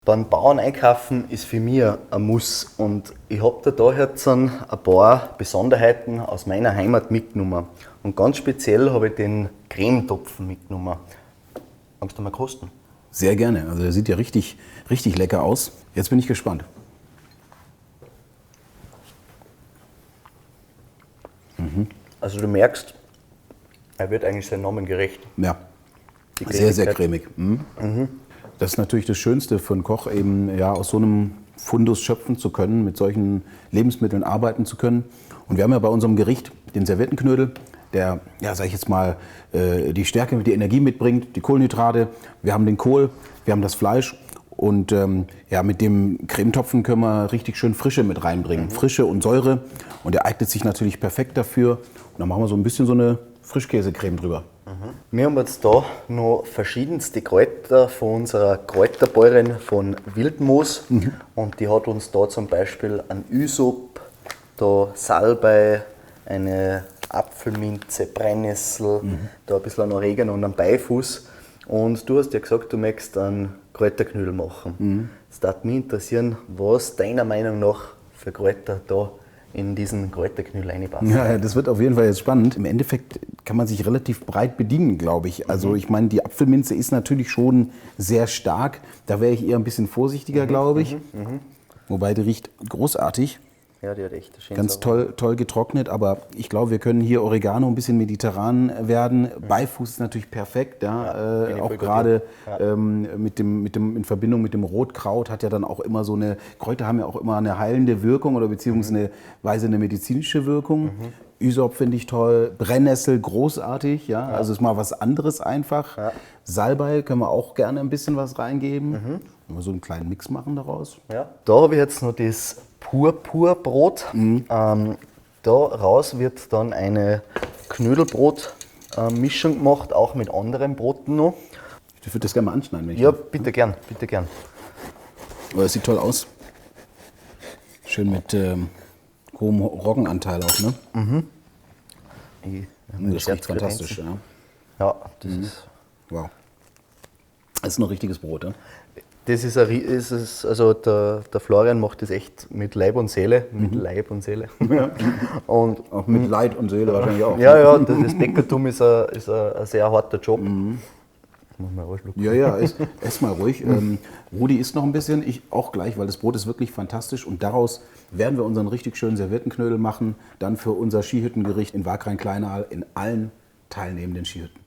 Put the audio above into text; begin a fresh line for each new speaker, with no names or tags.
Beim Bauern einkaufen ist für mich ein Muss und ich habe da jetzt ein paar Besonderheiten aus meiner Heimat mitgenommen. Und ganz speziell habe ich den Cremetopfen mitgenommen. Magst du mal kosten?
Sehr gerne. Also der sieht ja richtig, richtig lecker aus. Jetzt bin ich gespannt.
Also du merkst, er wird eigentlich seinem Namen gerecht.
Ja,
Die
sehr, sehr
Cremigkeit.
cremig. Das ist natürlich das Schönste für einen Koch, eben ja, aus so einem Fundus schöpfen zu können, mit solchen Lebensmitteln arbeiten zu können. Und wir haben ja bei unserem Gericht den Serviettenknödel, der, ja, sag ich jetzt mal, die Stärke, die Energie mitbringt, die Kohlenhydrate. Wir haben den Kohl, wir haben das Fleisch. Und ja, mit dem Cremetopfen können wir richtig schön Frische mit reinbringen. Frische und Säure. Und der eignet sich natürlich perfekt dafür. Und dann machen wir so ein bisschen so eine Frischkäsecreme drüber.
Wir haben jetzt da noch verschiedenste Kräuter von unserer Kräuterbäuerin von Wildmoos. Und die hat uns da zum Beispiel einen Ysop, da Salbei, eine Apfelminze, Brennnessel, da ein bisschen an Oregano und einen Beifuß. Und du hast ja gesagt, du möchtest einen Kräuterknödel machen. Es würde mich interessieren, was deiner Meinung nach für Kräuter da in diesen Kräuterknödel reinpassen.
Ja, das wird auf jeden Fall jetzt spannend. Im Endeffekt kann man sich relativ breit bedienen, glaube ich. Also ich meine, die Apfelminze ist natürlich schon sehr stark. Da wäre ich eher ein bisschen vorsichtiger, glaube ich. Wobei die riecht großartig.
Ja, die hat echt schön
Ganz toll getrocknet, aber ich glaube, wir können hier Oregano ein bisschen mediterran werden. Beifuß ist natürlich perfekt, ja.
bin ich
Auch
voll
gerade in Verbindung mit dem Rotkraut hat ja dann auch immer so eine, Kräuter haben ja auch immer eine heilende Wirkung oder beziehungsweise eine medizinische Wirkung. Ysop finde ich toll, Brennnessel großartig, ja. Also ist mal was anderes einfach. Salbei können wir auch gerne ein bisschen was reingeben. Wenn wir so einen kleinen Mix machen daraus.
Ja. Da habe ich jetzt noch das Purpurbrot. Daraus wird dann eine Knödelbrot-Mischung gemacht, auch mit anderen Broten noch.
Ich würde das gerne mal anschneiden. Wenn ich
Ja, bitte gern, bitte gern.
Aber es sieht toll aus. Schön mit hohem Roggenanteil auch, ne? Das riecht fantastisch, ja.
Ja, das ist.
Wow. Das ist noch richtiges Brot, ja?
Das ist also der Florian macht das echt mit Leib und Seele. Mit Leib und Seele. Und
Auch mit Leid und Seele wahrscheinlich auch.
ja, das Bäckertum ist ein sehr harter Job. Muss man auch schlucken.
Ja, ess mal ruhig. Rudi isst noch ein bisschen, ich auch gleich, weil das Brot ist wirklich fantastisch. Und daraus werden wir unseren richtig schönen Serviettenknödel machen. Dann für unser Skihüttengericht in Wagrain-Kleinaal in allen teilnehmenden Skihütten.